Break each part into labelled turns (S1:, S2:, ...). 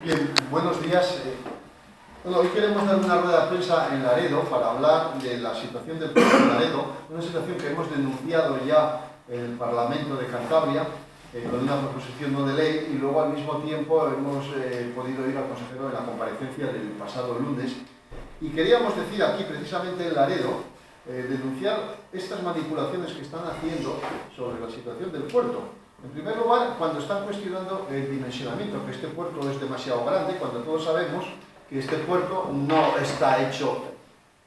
S1: Bien, buenos días. Bueno, hoy queremos dar una rueda de prensa en Laredo para hablar de la situación del puerto de Laredo, una situación que hemos denunciado ya en el Parlamento de Cantabria con una proposición no de ley, y luego al mismo tiempo hemos podido ir al consejero en la comparecencia del pasado lunes. Y queríamos decir aquí, precisamente en Laredo, denunciar estas manipulaciones que están haciendo sobre la situación del puerto. En primer lugar, cuando están cuestionando el dimensionamiento, que este puerto es demasiado grande, cuando todos sabemos que este puerto no está hecho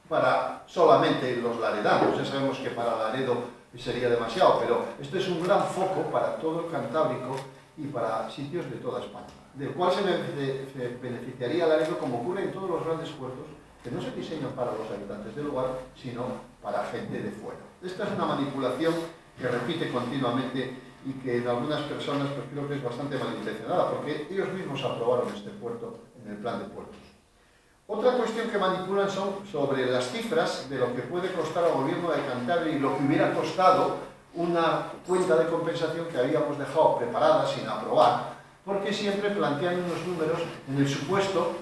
S1: para solamente los laredanos. Ya sabemos que para Laredo sería demasiado, pero esto es un gran foco para todo el Cantábrico y para sitios de toda España, del cual se beneficiaría Laredo, como ocurre en todos los grandes puertos, que no se diseñan para los habitantes del lugar, sino para gente de fuera. Esta es una manipulación que repite continuamente y que en algunas personas pues creo que es bastante malintencionada, porque ellos mismos aprobaron este puerto en el plan de puertos. Otra cuestión que manipulan son sobre las cifras de lo que puede costar al gobierno de Cantabria y lo que hubiera costado una cuenta de compensación que habíamos dejado preparada sin aprobar, porque siempre plantean unos números en el supuesto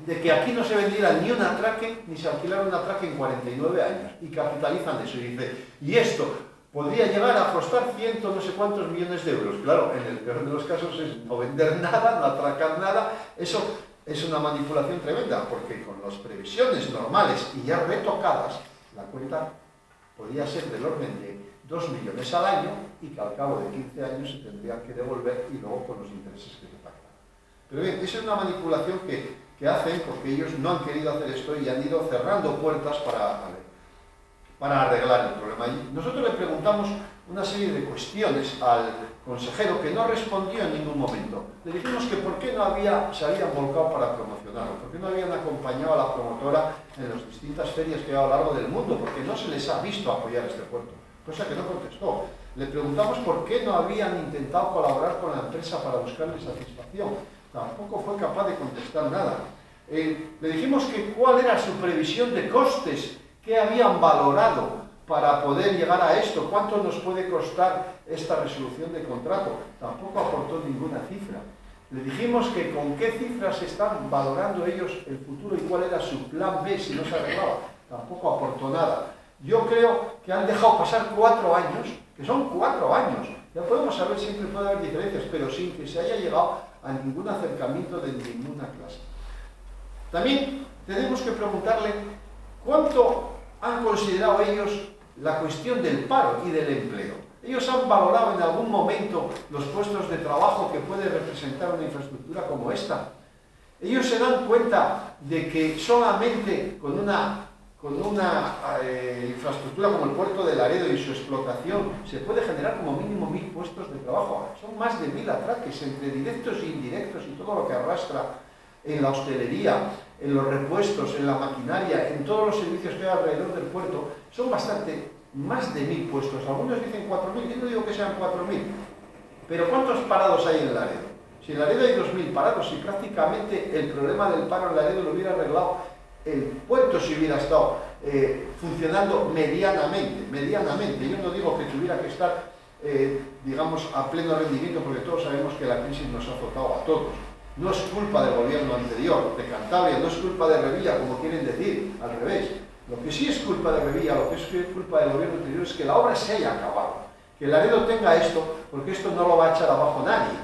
S1: de que aquí no se vendiera ni un atraque, ni se alquilara un atraque en 49 años, y capitalizan eso, y dice, y esto podría llegar a costar no sé cuántos millones de euros. Claro, en el peor de los casos es no vender nada, no atracar nada. Eso es una manipulación tremenda, porque con las previsiones normales y ya retocadas, la cuenta podría ser del orden de 2 millones al año, y que al cabo de 15 años se tendrían que devolver, y luego con los intereses que se pactan. Pero bien, esa es una manipulación que hacen porque ellos no han querido hacer esto y han ido cerrando puertas para arreglar el problema. Y nosotros le preguntamos una serie de cuestiones al consejero, que no respondió en ningún momento. Le dijimos que por qué no se habían volcado para promocionarlo, por qué no habían acompañado a la promotora en las distintas ferias que hay a lo largo del mundo, porque no se les ha visto apoyar este puerto, cosa que no contestó. Le preguntamos por qué no habían intentado colaborar con la empresa para buscarle satisfacción, tampoco fue capaz de contestar nada. Le dijimos que cuál era su previsión de costes, qué habían valorado para poder llegar a esto, cuánto nos puede costar esta resolución de contrato. Tampoco aportó ninguna cifra. Le dijimos que con qué cifras están valorando ellos el futuro y cuál era su plan B si no se arreglaba. Tampoco aportó nada. Yo creo que han dejado pasar 4 años, que son 4 años. Ya podemos saber, siempre puede haber diferencias, pero sin que se haya llegado a ningún acercamiento de ninguna clase. También tenemos que preguntarle cuánto han considerado ellos la cuestión del paro y del empleo. Ellos han valorado en algún momento los puestos de trabajo que puede representar una infraestructura como esta. Ellos se dan cuenta de que solamente con una infraestructura como el puerto de Laredo y su explotación se puede generar como mínimo 1000 puestos de trabajo. Son más de 1000 atraques entre directos e indirectos y todo lo que arrastra en la hostelería, en los repuestos, en la maquinaria, en todos los servicios que hay alrededor del puerto. Son más de 1000 puestos. Algunos dicen 4000, yo no digo que sean 4000, pero ¿cuántos parados hay en Laredo? Si en Laredo hay 2000 parados, y prácticamente el problema del paro en Laredo lo hubiera arreglado el puerto si hubiera estado funcionando medianamente. Yo no digo que tuviera que estar, digamos, a pleno rendimiento, porque todos sabemos que la crisis nos ha azotado a todos. No es culpa del gobierno anterior, de Cantabria, no es culpa de Revilla, como quieren decir, al revés. Lo que sí es culpa de Revilla, lo que es culpa del gobierno anterior, es que la obra se haya acabado. Que Laredo tenga esto, porque esto no lo va a echar abajo nadie.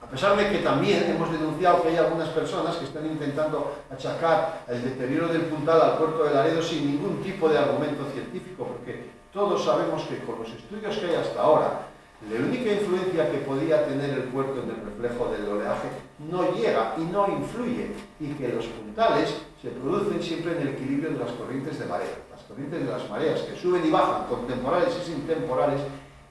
S1: A pesar de que también hemos denunciado que hay algunas personas que están intentando achacar el deterioro del puntal al puerto de Laredo sin ningún tipo de argumento científico, porque todos sabemos que con los estudios que hay hasta ahora, la única influencia que podía tener el puerto en el reflejo del oleaje no llega y no influye, y que los puntales se producen siempre en el equilibrio de las corrientes de marea, las corrientes de las mareas que suben y bajan con temporales y sin temporales,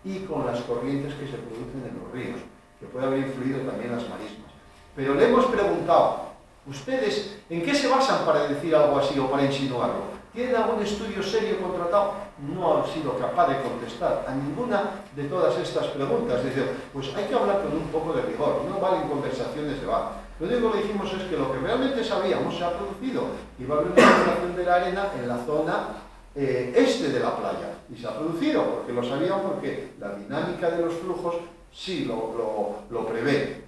S1: y con las corrientes que se producen en los ríos, que puede haber influido también las marismas. Pero le hemos preguntado, ¿ustedes en qué se basan para decir algo así o para insinuarlo? ¿Tienen algún estudio serio contratado? No han sido capaz de contestar a ninguna de todas estas preguntas. Dice, pues hay que hablar con un poco de rigor, no valen conversaciones de bar. Lo único que le dijimos es que lo que realmente sabíamos se ha producido. Iba a haber una inflación de la arena en la zona este de la playa. Y se ha producido, porque lo sabían, porque la dinámica de los flujos sí lo prevé.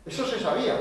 S1: Eso se sabía.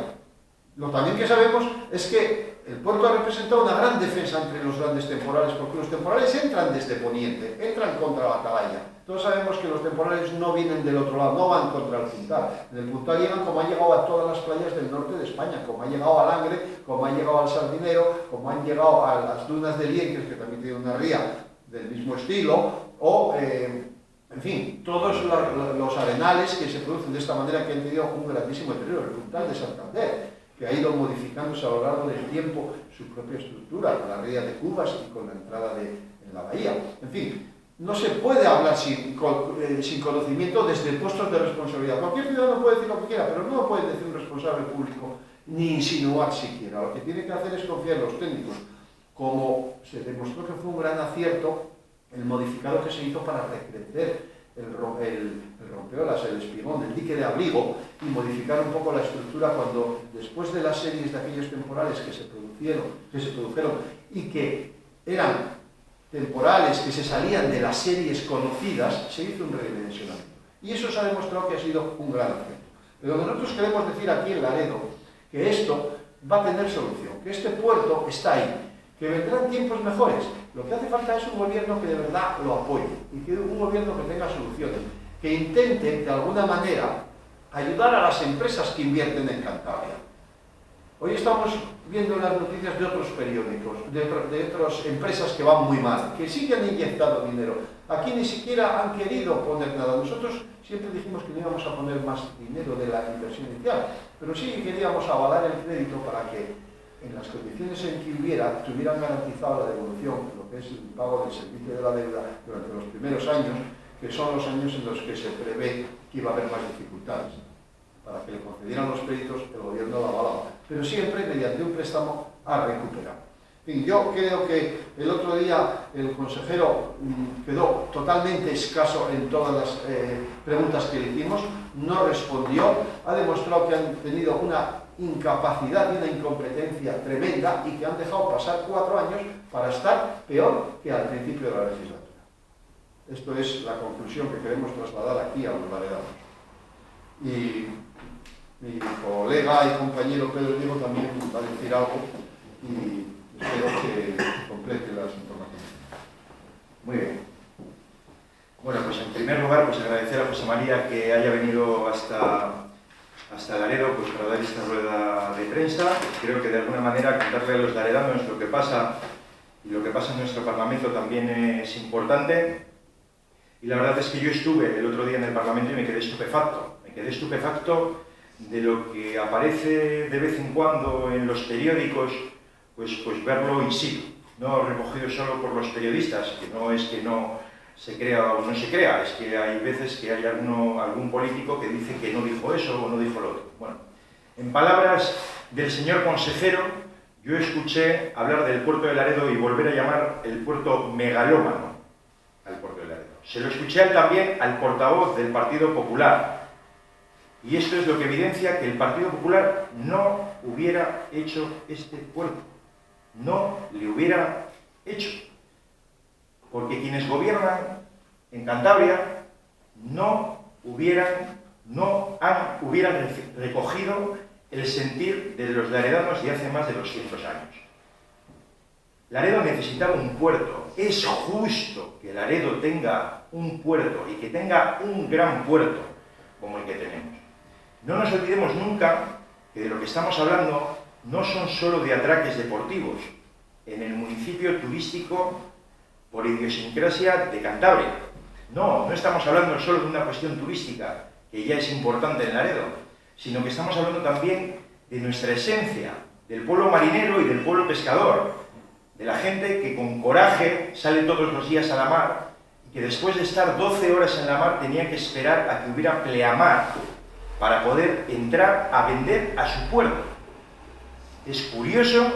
S1: Lo también que sabemos es que el puerto ha representado una gran defensa entre los grandes temporales, porque los temporales entran desde Poniente, entran contra la atalaya. Todos sabemos que los temporales no vienen del otro lado, no van contra el Puntal. En el Puntal llegan como han llegado a todas las playas del norte de España, como han llegado al Angre, como han llegado al Sardinero, como han llegado a las dunas de Lienques, que también tiene una ría del mismo estilo, o, en fin, todos los arenales que se producen de esta manera, que han tenido un grandísimo deterioro. El Puntal de Santander, que ha ido modificándose a lo largo del tiempo su propia estructura, con la ría de Cubas y con la entrada en la bahía. En fin, no se puede hablar sin conocimiento desde puestos de responsabilidad. Cualquier ciudadano puede decir lo que quiera, pero no lo puede decir un responsable público, ni insinuar siquiera. Lo que tiene que hacer es confiar en los técnicos, como se demostró que fue un gran acierto el modificado que se hizo para recrecer el rompeolas, el espigón, el dique de abrigo, y modificar un poco la estructura cuando, después de las series de aquellos temporales que se produjeron y que eran temporales que se salían de las series conocidas, se hizo un redimensionamiento. Y eso se ha demostrado que ha sido un gran acierto. Pero nosotros queremos decir aquí en Laredo que esto va a tener solución, que este puerto está ahí, que vendrán tiempos mejores. Lo que hace falta es un gobierno que de verdad lo apoye y que un gobierno que tenga soluciones, que intente de alguna manera ayudar a las empresas que invierten en Cantabria. Hoy estamos viendo las noticias de otros periódicos, de otras empresas que van muy mal, que sí que han inyectado dinero. Aquí ni siquiera han querido poner nada. Nosotros siempre dijimos que no íbamos a poner más dinero de la inversión inicial, pero sí queríamos avalar el crédito para que en las condiciones en que hubiera, tuvieran garantizado la devolución, lo que es el pago del servicio de la deuda durante los primeros años, que son los años en los que se prevé que iba a haber más dificultades. Para que le concedieran los créditos, el gobierno lo avalaba, pero siempre mediante un préstamo a recuperar. En fin, yo creo que el otro día el consejero quedó totalmente escaso en todas las preguntas que le hicimos, no respondió, ha demostrado que han tenido una incapacidad y una incompetencia tremenda y que han dejado pasar 4 años para estar peor que al principio de la legislatura. Esto es la conclusión que queremos trasladar aquí a los laredanos. Y mi colega y compañero Pedro Diego también va a decir algo y espero que complete las informaciones.
S2: Muy bien. Bueno, pues en primer lugar, pues agradecer a José María que haya venido hasta Laredo pues para dar esta rueda de prensa. Creo que de alguna manera contarle a los laredanos lo que pasa y lo que pasa en nuestro Parlamento también es importante. Y la verdad es que yo estuve el otro día en el Parlamento y me quedé estupefacto. Me quedé estupefacto de lo que aparece de vez en cuando en los periódicos, pues verlo in situ, no recogido solo por los periodistas, que no es que no se crea o no se crea, es que hay veces que hay algún político que dice que no dijo eso o no dijo lo otro. Bueno, en palabras del señor consejero, yo escuché hablar del puerto de Laredo y volver a llamar el puerto megalómano al puerto de Laredo. Se lo escuché también al portavoz del Partido Popular. Y esto es lo que evidencia que el Partido Popular no hubiera hecho este puerto. No le hubiera hecho. Porque quienes gobiernan en Cantabria no hubieran recogido el sentir de los laredanos de hace más de 200 años. Laredo necesitaba un puerto. Es justo que Laredo tenga un puerto y que tenga un gran puerto como el que tenemos. No nos olvidemos nunca que de lo que estamos hablando no son solo de atraques deportivos en el municipio turístico por idiosincrasia de Cantabria. No estamos hablando solo de una cuestión turística, que ya es importante en Laredo, sino que estamos hablando también de nuestra esencia, del pueblo marinero y del pueblo pescador, de la gente que con coraje sale todos los días a la mar y que después de estar 12 horas en la mar tenía que esperar a que hubiera pleamar para poder entrar a vender a su puerto. Es curioso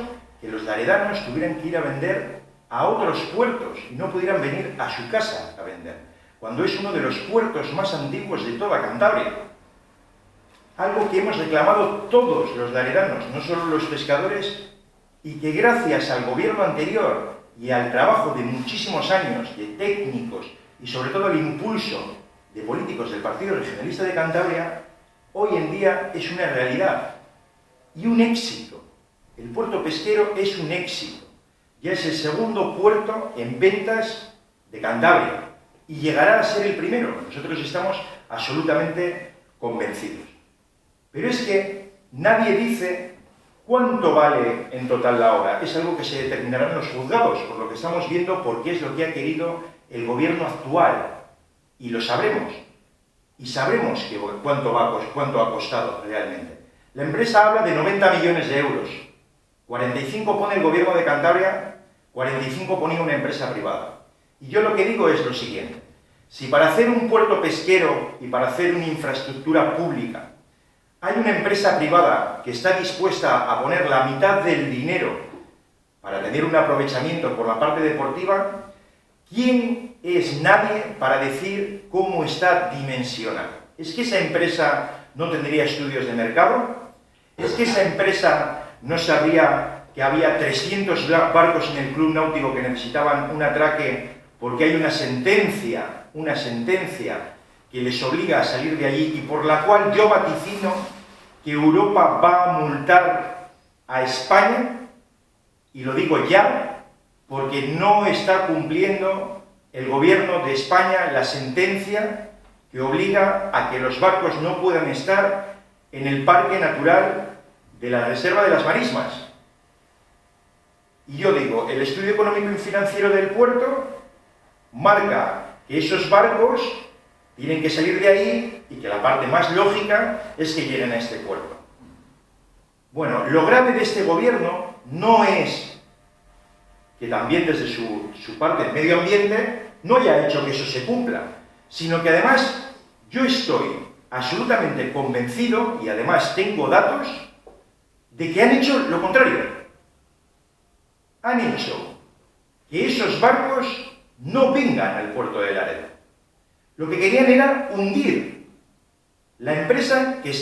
S2: que los laredanos tuvieran que ir a vender a otros puertos y no pudieran venir a su casa a vender, cuando es uno de los puertos más antiguos de toda Cantabria. Algo que hemos reclamado todos los laredanos, no solo los pescadores, y que gracias al gobierno anterior y al trabajo de muchísimos años de técnicos y sobre todo al impulso de políticos del Partido Regionalista de Cantabria, hoy en día es una realidad. y un éxito. El puerto pesquero es un éxito. Ya es el segundo puerto en ventas de Cantabria y llegará a ser el primero. Nosotros estamos absolutamente convencidos. Pero es que nadie dice cuánto vale en total la obra. Es algo que se determinará en los juzgados, por lo que estamos viendo, porque es lo que ha querido el gobierno actual. Y lo sabremos. Y sabremos cuánto ha costado realmente. La empresa habla de 90 millones de euros. 45 pone el gobierno de Cantabria, 45 ponía una empresa privada. Y yo lo que digo es lo siguiente. Si para hacer un puerto pesquero y para hacer una infraestructura pública hay una empresa privada que está dispuesta a poner la mitad del dinero para tener un aprovechamiento por la parte deportiva, ¿quién es nadie para decir cómo está dimensionada? ¿Es que esa empresa no tendría estudios de mercado? ¿Es que esa empresa no sabría que había 300 barcos en el club náutico que necesitaban un atraque porque hay una sentencia que les obliga a salir de allí y por la cual yo vaticino que Europa va a multar a España, y lo digo ya, porque no está cumpliendo el gobierno de España la sentencia que obliga a que los barcos no puedan estar en el Parque Natural de la Reserva de las Marismas? Y yo digo, el estudio económico y financiero del puerto marca que esos barcos tienen que salir de ahí y que la parte más lógica es que lleguen a este puerto. Bueno, lo grave de este gobierno no es que también desde su parte del medio ambiente no haya hecho que eso se cumpla, sino que además yo estoy absolutamente convencido, y además tengo datos, de que han hecho lo contrario. Han hecho que esos barcos no vengan al puerto de Laredo. Lo que querían era hundir la empresa que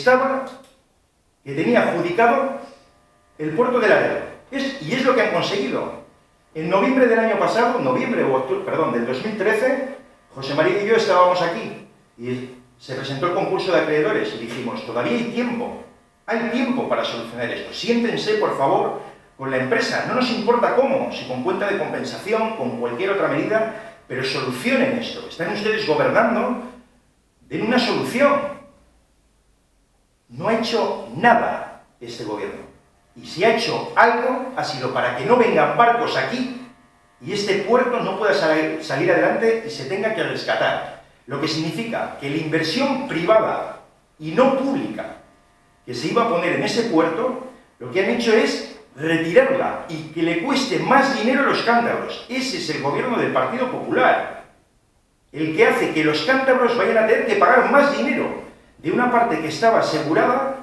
S2: tenía adjudicado el puerto de Laredo. Y es lo que han conseguido. En noviembre del año pasado, del 2013, José María y yo estábamos aquí y se presentó el concurso de acreedores y dijimos, todavía hay tiempo para solucionar esto. Siéntense, por favor, con la empresa. No nos importa cómo, si con cuenta de compensación, con cualquier otra medida, pero solucionen esto. Están ustedes gobernando, den una solución. No ha hecho nada este gobierno. Y si ha hecho algo, ha sido para que no vengan barcos aquí y este puerto no pueda salir adelante y se tenga que rescatar. Lo que significa que la inversión privada y no pública que se iba a poner en ese puerto, lo que han hecho es retirarla y que le cueste más dinero a los cántabros. Ese es el gobierno del Partido Popular, el que hace que los cántabros vayan a tener que pagar más dinero de una parte que estaba asegurada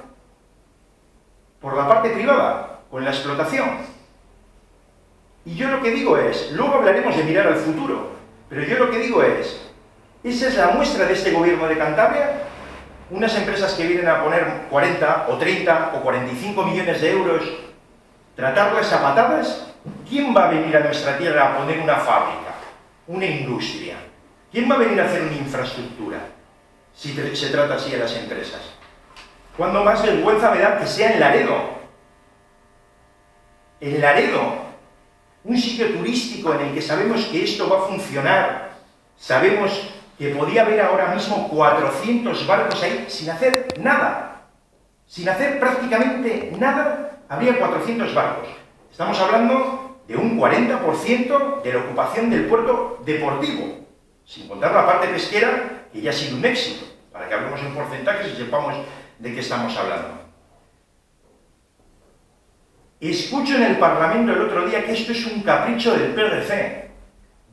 S2: por la parte privada, con la explotación. Y yo lo que digo es, luego hablaremos de mirar al futuro, pero yo lo que digo es, esa es la muestra de este gobierno de Cantabria, unas empresas que vienen a poner 40 o 30 o 45 millones de euros, tratarlas a patadas. ¿Quién va a venir a nuestra tierra a poner una fábrica, una industria? ¿Quién va a venir a hacer una infraestructura si se trata así a las empresas? ¿Cuándo más vergüenza me da que sea en Laredo? En Laredo, un sitio turístico en el que sabemos que esto va a funcionar, sabemos que podía haber ahora mismo 400 barcos ahí sin hacer nada, sin hacer prácticamente nada, habría 400 barcos. Estamos hablando de un 40% de la ocupación del puerto deportivo, sin contar la parte pesquera, que ya ha sido un éxito, para que hablemos en porcentajes y sepamos de qué estamos hablando. Escucho en el Parlamento el otro día que esto es un capricho del PRC.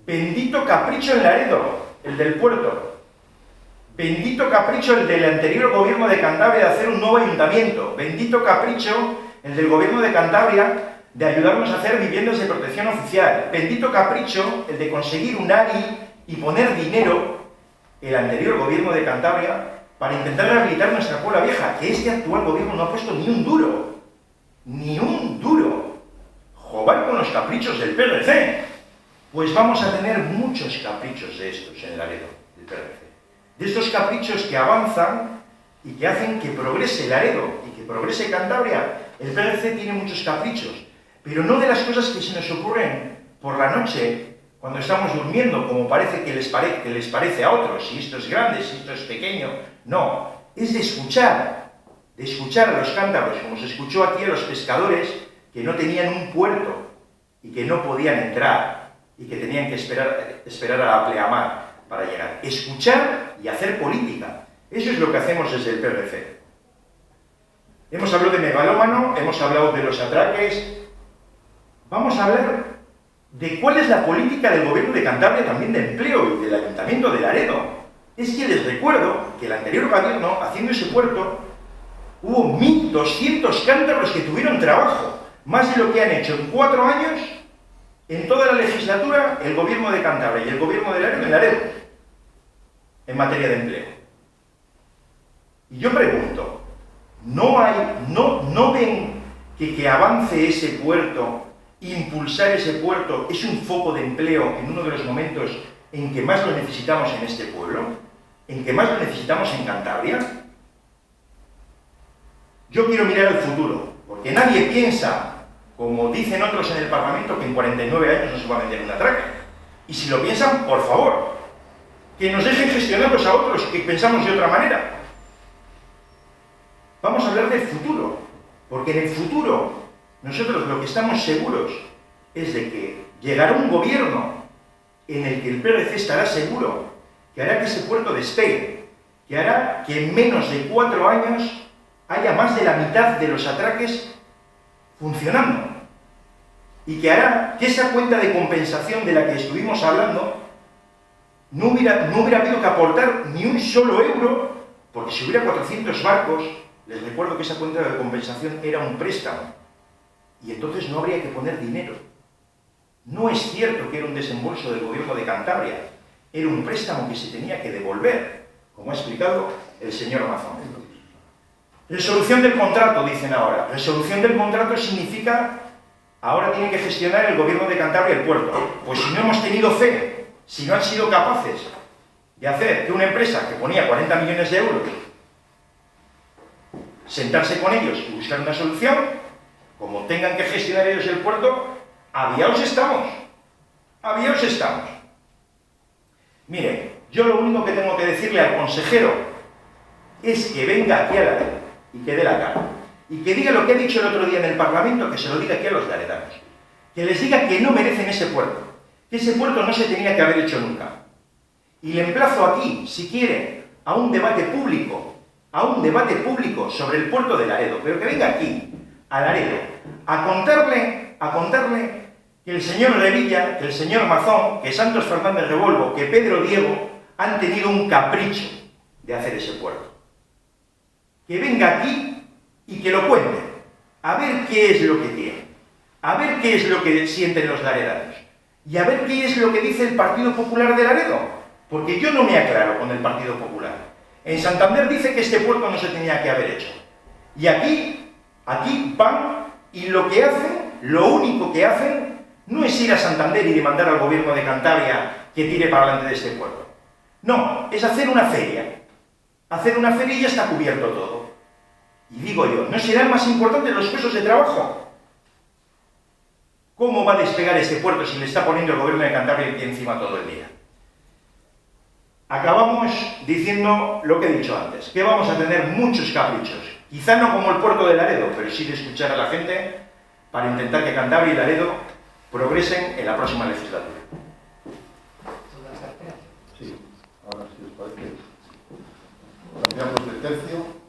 S2: Bendito capricho en Laredo, el del puerto. Bendito capricho el del anterior gobierno de Cantabria de hacer un nuevo ayuntamiento. Bendito capricho el del gobierno de Cantabria de ayudarnos a hacer viviendas de protección oficial. Bendito capricho el de conseguir un ARI y poner dinero, el anterior gobierno de Cantabria, para intentar rehabilitar nuestra Puebla Vieja, que este actual gobierno no ha puesto ni un duro. Ni un duro. Joder con los caprichos del PRC. Pues vamos a tener muchos caprichos de estos en Laredo, del PRC. De estos caprichos que avanzan y que hacen que progrese Laredo y que progrese Cantabria El PRC tiene muchos caprichos, pero no de las cosas que se nos ocurren por la noche, cuando estamos durmiendo, como parece que les parece a otros, si esto es grande, si esto es pequeño. No, es de escuchar a los cántabros, como se escuchó aquí a los pescadores que no tenían un puerto y que no podían entrar y que tenían que esperar a la pleamar para llegar. Escuchar y hacer política. Eso es lo que hacemos desde el PRC. Hemos hablado de megalómano, hemos hablado de los atraques. Vamos a hablar de cuál es la política del Gobierno de Cantabria también de empleo y del Ayuntamiento de Laredo. Es que les recuerdo que el anterior gobierno, haciendo ese puerto, hubo 1.200 cántabros que tuvieron trabajo, más de lo que han hecho en 4 años en toda la legislatura el Gobierno de Cantabria y el Gobierno de Laredo en materia de empleo. Y yo pregunto, ¿no ven que avance ese puerto, impulsar ese puerto, es un foco de empleo en uno de los momentos en que más lo necesitamos en este pueblo? ¿En que más lo necesitamos en Cantabria? Yo quiero mirar al futuro, porque nadie piensa, como dicen otros en el Parlamento, que en 49 años no se va a vender un atraque. Y si lo piensan, por favor, que nos dejen gestionarlos a otros que pensamos de otra manera. Vamos a hablar del futuro, porque en el futuro nosotros lo que estamos seguros es de que llegará un gobierno en el que el PRC estará seguro, que hará que ese puerto despegue, que hará que en menos de 4 años haya más de la mitad de los atraques funcionando, y que hará que esa cuenta de compensación de la que estuvimos hablando no hubiera habido que aportar ni un solo euro, porque si hubiera 400 barcos, les recuerdo que esa cuenta de compensación era un préstamo, y entonces no habría que poner dinero. No es cierto que era un desembolso del Gobierno de Cantabria, era un préstamo que se tenía que devolver, como ha explicado el señor Mazón. Resolución del contrato, dicen ahora. Resolución del contrato significa, ahora tiene que gestionar el Gobierno de Cantabria el puerto. Pues si no hemos tenido fe, si no han sido capaces de hacer que una empresa que ponía 40 millones de euros, sentarse con ellos y buscar una solución, como tengan que gestionar ellos el puerto, aviaos estamos. Aviaos estamos. Miren, yo lo único que tengo que decirle al consejero es que venga aquí a la ley y que dé la cara. Y que diga lo que ha dicho el otro día en el Parlamento, que se lo diga aquí a los laredanos. Que les diga que no merecen ese puerto. Que ese puerto no se tenía que haber hecho nunca. Y le emplazo aquí, si quiere, a un debate público sobre el puerto de Laredo, pero que venga aquí, a Laredo, a contarle que el señor Revilla, que el señor Mazón, que Santos Fernández Revolvo, que Pedro Diego han tenido un capricho de hacer ese puerto. Que venga aquí y que lo cuente, a ver qué es lo que tiene, a ver qué es lo que sienten los laredanos, y a ver qué es lo que dice el Partido Popular de Laredo, porque yo no me aclaro con el Partido Popular. En Santander dice que este puerto no se tenía que haber hecho. Y aquí van y lo único que hacen, no es ir a Santander y demandar al Gobierno de Cantabria que tire para adelante de este puerto. No, es hacer una feria. Hacer una feria y ya está cubierto todo. Y digo yo, ¿no serán más importantes los puestos de trabajo? ¿Cómo va a despegar este puerto si le está poniendo el Gobierno de Cantabria aquí encima todo el día? Acabamos diciendo lo que he dicho antes, que vamos a tener muchos caprichos. Quizá no como el puerto de Laredo, pero sí de escuchar a la gente para intentar que Cantabria y Laredo progresen en la próxima legislatura.
S1: Sí, ahora si os parece, cambiamos de tercio.